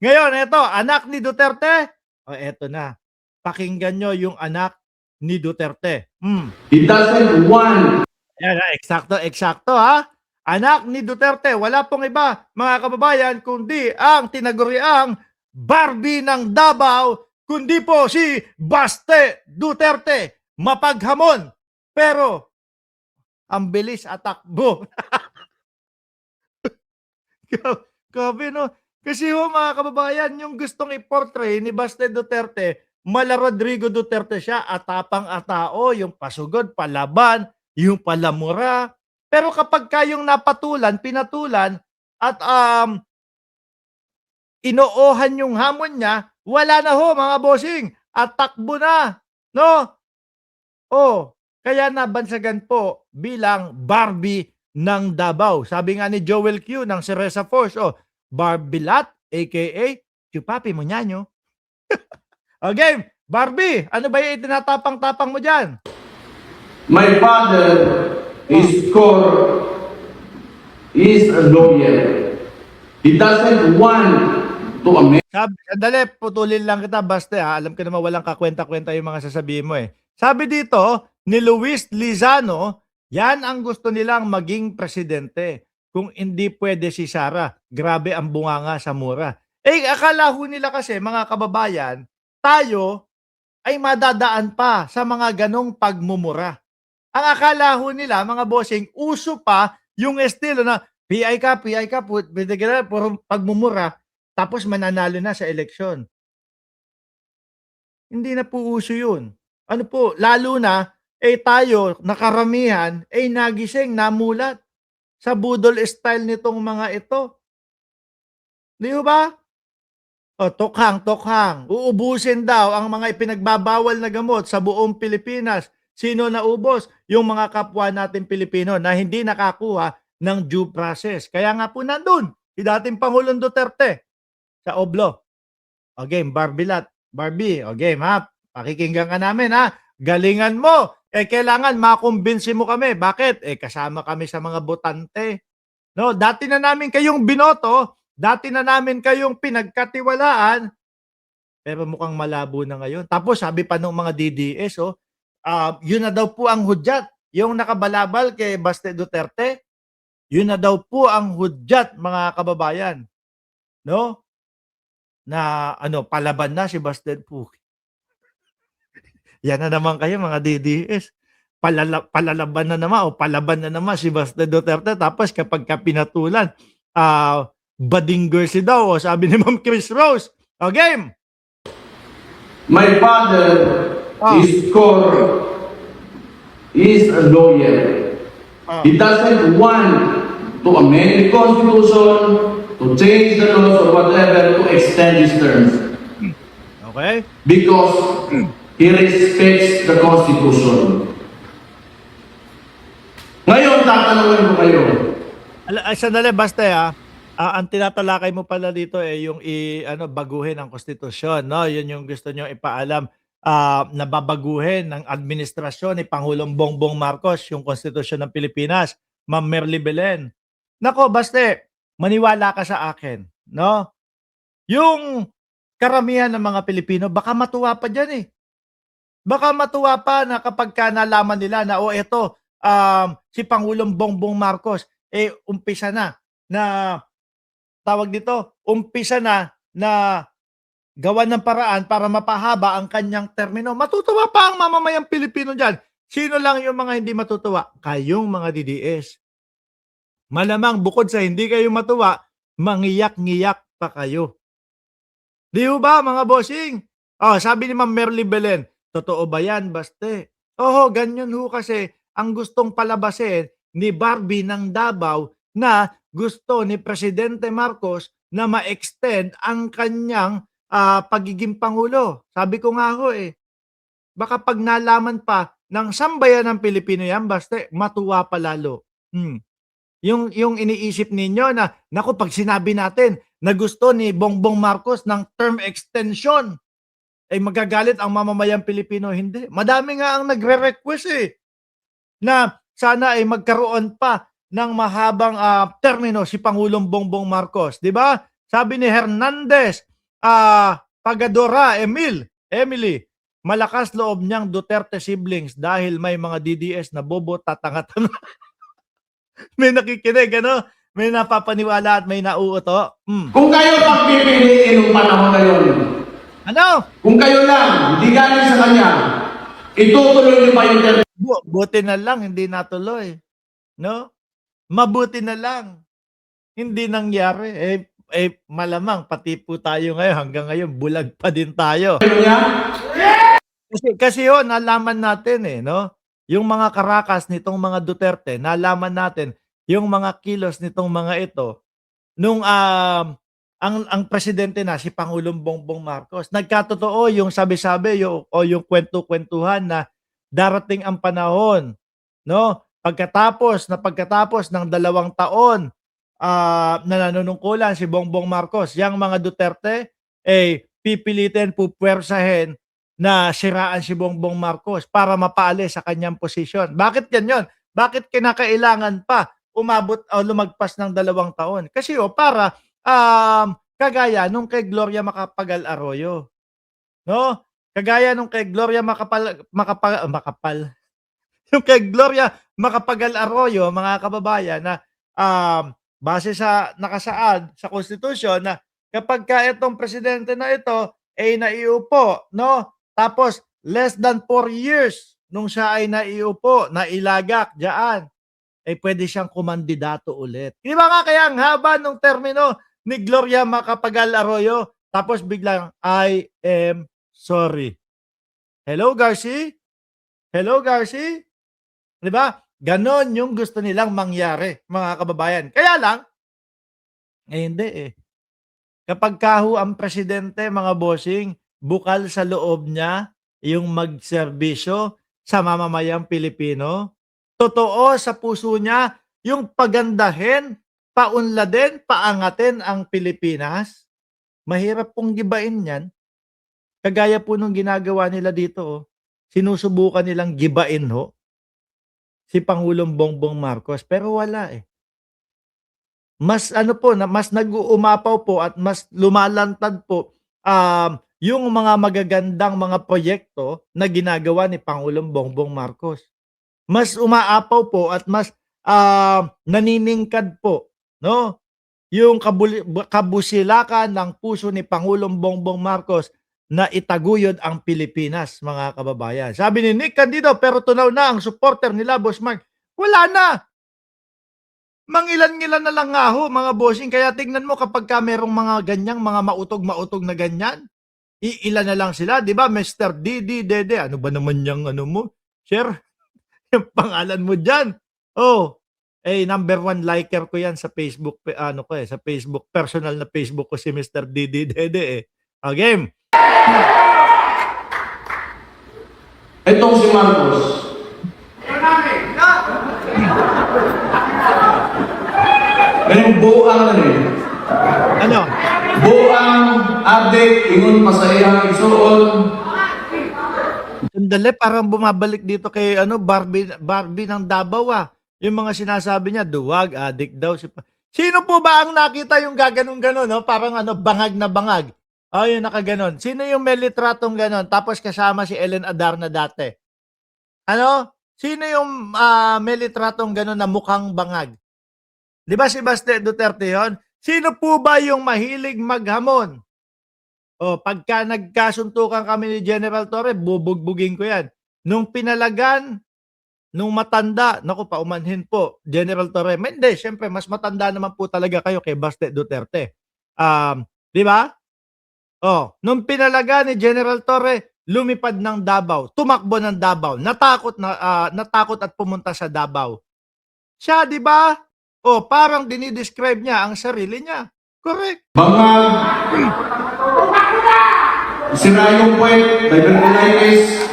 Ngayon, eto, anak ni Duterte. O, eto na. Pakinggan nyo yung anak ni Duterte. He doesn't want. Yan, eksakto ha. Anak ni Duterte, wala pong iba, mga kababayan, kundi ang tinaguriang Barbie ng Davao, kundi po si Baste Duterte. Mapaghamon, pero ang bilis atakbo. Grabe no. Kasi mga kababayan, yung gustong i-portray ni Baste Duterte, mala Rodrigo Duterte siya, atapang-atao, yung pasugod, palaban, yung palamura. Pero kapag kayong napatulan, pinatulan, at inoohan yung hamon niya, wala na ho mga bossing, at takbo na. No? Oh, kaya nabansagan po bilang Barbie ng Davao. Sabi nga ni Joel Q ng Cereza Force, Barbilat, aka Chupapi mo nyanyo. Okay, Barbie, ano ba yung itinatapang-tapang mo dyan? My father is a lawyer. He doesn't want to amend. Sandali, putulin lang kita, Baste ha. Alam ko naman walang kakwenta-kwenta yung mga sasabihin mo eh. Sabi dito, ni Luis Lizano, yan ang gusto nilang maging presidente. Kung hindi pwede si Sara, grabe ang bunganga sa mura. Eh, akala ho nila kasi, mga kababayan, tayo ay madadaan pa sa mga ganong pagmumura. Ang akala ho nila, mga bossing, uso pa yung estilo na PI ka, pwede ka na, puro pagmumura, tapos mananalo na sa eleksyon. Hindi na po uso yun. Ano po, lalo na, tayo, nakaramihan, nagising, namulat sa budol style nitong mga ito. Di ba? Tokhang. Uubusin daw ang mga ipinagbabawal na gamot sa buong Pilipinas. Sino naubos? Yung mga kapwa natin Pilipino na hindi nakakuha ng due process. Kaya nga po nandun, si dating Pangulong Duterte sa Oblo. O game, Barbilat. Barbie, o game ha. Pakikinggan ka namin ha. Galingan mo. Kailangan makumbinsi mo kami. Bakit? Kasama kami sa mga botante. No, dati na namin kayong binoto, dati na namin kayong pinagkatiwalaan, pero mukhang malabo na ngayon. Tapos sabi pa ng mga DDS, yun na daw po ang hudyat. Yung nakabalabal kay Baste Duterte, yun na daw po ang hudyat, mga kababayan. No? Na palaban na si Baste po. Yan na naman kayo mga DDS. Palalaban na naman o palaban na naman si Baste Duterte. Tapos kapag pinatulan, bading girls daw, sabi ni Ma'am Chris Rose. O game! My father is a lawyer. He doesn't want to amend the Constitution, to change the laws or whatever, to extend his terms. Okay? Because he respects the Constitution. Ngayon, tatanungin ko kayo. Sandali, basta ang tinatalakay mo pala dito yung baguhin ang konstitusyon, no? Yun yung gusto nyo ipaalam, na babaguhin ng administrasyon ni Pangulong Bongbong Marcos yung konstitusyon ng Pilipinas. Ma'am Merly Belen. Nako, Baste, maniwala ka sa akin, no? Yung karamihan ng mga Pilipino, baka matuwa pa dyan eh. Baka matuwa pa na kapag nalaman nila na, eto, si Pangulong Bongbong Marcos, umpisa na umpisa na gawan ng paraan para mapahaba ang kanyang termino. Matutuwa pa ang mamamayang Pilipino dyan. Sino lang yung mga hindi matutuwa? Kayong mga DDS. Malamang bukod sa hindi kayo matuwa, mangiyak-ngiyak pa kayo. Di ba mga bossing? Sabi ni Ma'am Merly Belen, totoo ba yan, Baste? Ganyan ho kasi ang gustong palabasin ni Barbie ng Davao na gusto ni Presidente Marcos na ma-extend ang kanyang pagiging Pangulo. Sabi ko nga ho baka pag nalaman pa ng sambayan ng Pilipino yan, Baste, matuwa pa lalo. Yung iniisip ninyo na, naku, pag sinabi natin na gusto ni Bongbong Marcos ng term extension, magagalit ang mamamayang Pilipino. Hindi. Madami nga ang nagre-request na sana magkaroon pa ng mahabang termino si Pangulong Bongbong Marcos. Di ba? Sabi ni Hernandez, Pagadora Emily, malakas loob niyang Duterte siblings dahil may mga DDS na bobo tatanga-tanga. May nakikinig, ano? May napapaniwala at may nauuto. Kung kayo pagpipiliin ng panahon ngayon, Ano? kung kayo lang, hindi galing sa kanya, itutuloy niyo pa yung Buti na lang hindi natuloy, no? Mabuti na lang hindi nangyari. Malamang pati po tayo ngayon hanggang ngayon bulag pa din tayo. niya? Kasi yun, nalaman natin no? Yung mga karakas nitong mga Duterte, nalaman natin yung mga kilos nitong mga ito nung ang presidente na si Pangulong Bongbong Marcos. Nagkatotoo yung sabi-sabi o yung kwento-kwentuhan na darating ang panahon, no? Pagkatapos ng 2 taon na nanunungkulan si Bongbong Marcos, yang mga Duterte pipilitin, pupwersahin na siraan si Bongbong Marcos para mapaalis sa kanyang posisyon. Bakit ganyan? Bakit kinakailangan pa umabot o lumagpas ng 2 taon? Kasi para kagaya nung kay Gloria Macapagal Arroyo, no? Kagaya nung kay Gloria yung kay Gloria Macapagal Arroyo, mga kababayan, na base sa nakasaad sa konstitusyon na kapag ka itong presidente na ito ay naiupo, no? Tapos less than 4 years nung siya ay naiupo, nailagak diyan, pwede siyang kumandidato ulit. Di ba nga kaya ang haba nung termino ni Gloria Macapagal Arroyo, tapos biglang, I am sorry. Hello, Garci? Hello, Garci? Di ba? Ganon yung gusto nilang mangyari, mga kababayan. Kaya lang, hindi Kapag kaho ang presidente, mga bossing, bukal sa loob niya yung magserbisyo sa mamamayang Pilipino. Totoo sa puso niya yung pagandahin, paunladin, paangatin ang Pilipinas. Mahirap pong gibain yan. Kagaya po nung ginagawa nila dito, sinusubukan nilang gibain si Pangulong Bongbong Marcos, pero wala Mas mas nag-uumapaw po at mas lumalantad po yung mga magagandang mga proyekto na ginagawa ni Pangulong Bongbong Marcos. Mas umaapaw po at mas naniningkad po, no? Yung kabusilakan ng puso ni Pangulong Bongbong Marcos na itaguyod ang Pilipinas, mga kababayan. Sabi ni Nick Candido, pero tunaw na ang supporter nila, Boss Mark. Wala na. Mangilan-ngilan na lang nga mga bossing. Kaya tingnan mo kapag ka merong mga ganyang, mga mautog-mautog na ganyan, ilan na lang sila, di ba? Mr. Didi Dede. Ano ba naman yung mo? Share yung pangalan mo dyan. Number 1 liker ko yan sa Facebook, sa Facebook, personal na Facebook ko si Mr. Didi Dede Game. Itong si Marcos. Ganyung buang Ano? Buang, adik, ingon masayang isuon. Sandali, parang bumabalik dito kay Barbie ng Davao Yung mga sinasabi niya, duwag, adik daw. Sino po ba ang nakita yung gaganon-ganon, no? Parang bangag na bangag. Yung nakaganon. Sino yung may litratong ganon? Tapos kasama si Ellen Adarna dati. Sino yung may litratong ganon na mukhang bangag? Di ba si Baste Duterte yon? Sino po ba yung mahilig maghamon? Pagka nagkasuntukan kami ni General Torre, bubugbugin ko yan. Nung pinalagan, nung matanda, naku, paumanhin po, General Torre. Hindi, syempre, mas matanda naman po talaga kayo kay Baste Duterte. Di ba? Nung pinalaga ni General Torre, lumipad ng Davao, tumakbo ng Davao, natakot at pumunta sa Davao. Siya, di ba? Parang dinidescribe niya ang sarili niya. Correct. Mga sira yung puwet, diverticulitis,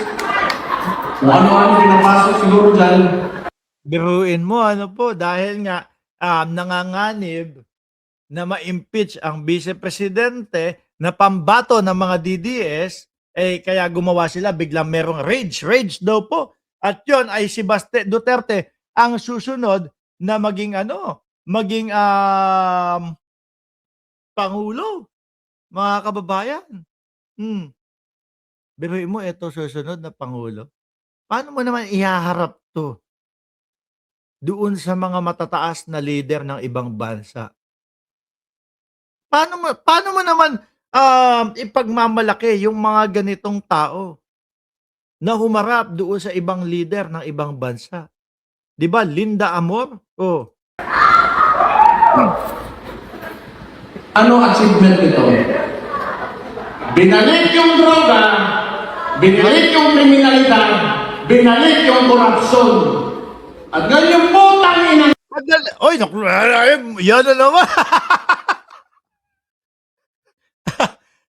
kung ano-ano pinapasok siguro dyan. Biruin mo, dahil nga nanganganib na ma-impeach ang vice-presidente na pambato ng mga DDS, kaya gumawa sila, biglang merong rage daw po. At yon ay si Baste Duterte ang susunod na maging Pangulo. mga kababayan. Hmm, biruin mo eto susunod na pangulo. Paano mo naman ihaharap 'to doon sa mga matataas na lider ng ibang bansa? Paano mo naman, ipagmamalaki yung mga ganitong tao na humarap doon sa ibang lider ng ibang bansa? 'Di ba Linda Amor? Oh, Ano achievement nito? Binalik yung droga, binalik yung kriminalidad, binalik yung korupsyon. At ngayon yung putang ina. oy naku, yan na naman.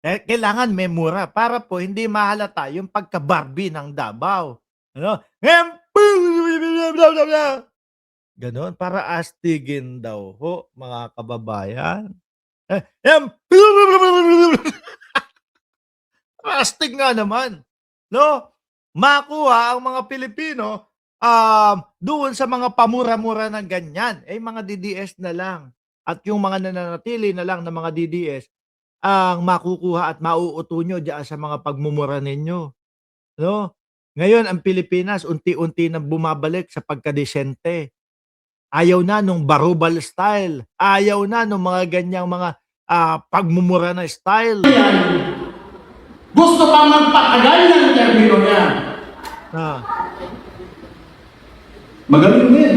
Kailangan may mura para po hindi mahalata yung pagka-Barbie ng Davao. Ano? Gano'n, para astigin daw ho, mga kababayan. Em astig nga naman, 'no? Makuha ang mga Pilipino, doon sa mga pamura-mura ng ganyan, eh, mga DDS na lang. At yung mga nananatili na lang na mga DDS ang makukuha at mauuto nyo diyan sa mga pagmumura ninyo, 'no? Ngayon ang Pilipinas unti-unti nang bumabalik sa pagkadesente. Ayaw na nung barubal style, ayaw na nung mga ganyang mga, pagmumura na style. Gusto pa magpatagal ng termino niya. Ah, Magaling din.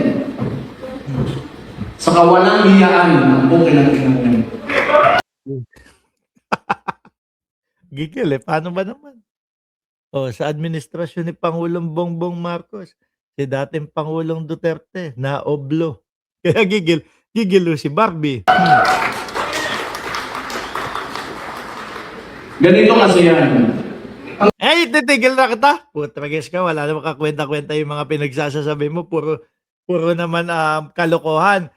Sa kawalang hiyaan ng pukin ng pinagyan. gigil, eh, paano ba naman? Oh, sa administrasyon ni Pangulong Bongbong Marcos, si dating Pangulong Duterte naoblo. Kaya gigil ho si Barbie. Ganito kasi yan. Eh, titigil na kita. Putragis ka, wala namang kakwenta-kwenta yung mga pinagsasasabi mo, puro naman, kalokohan.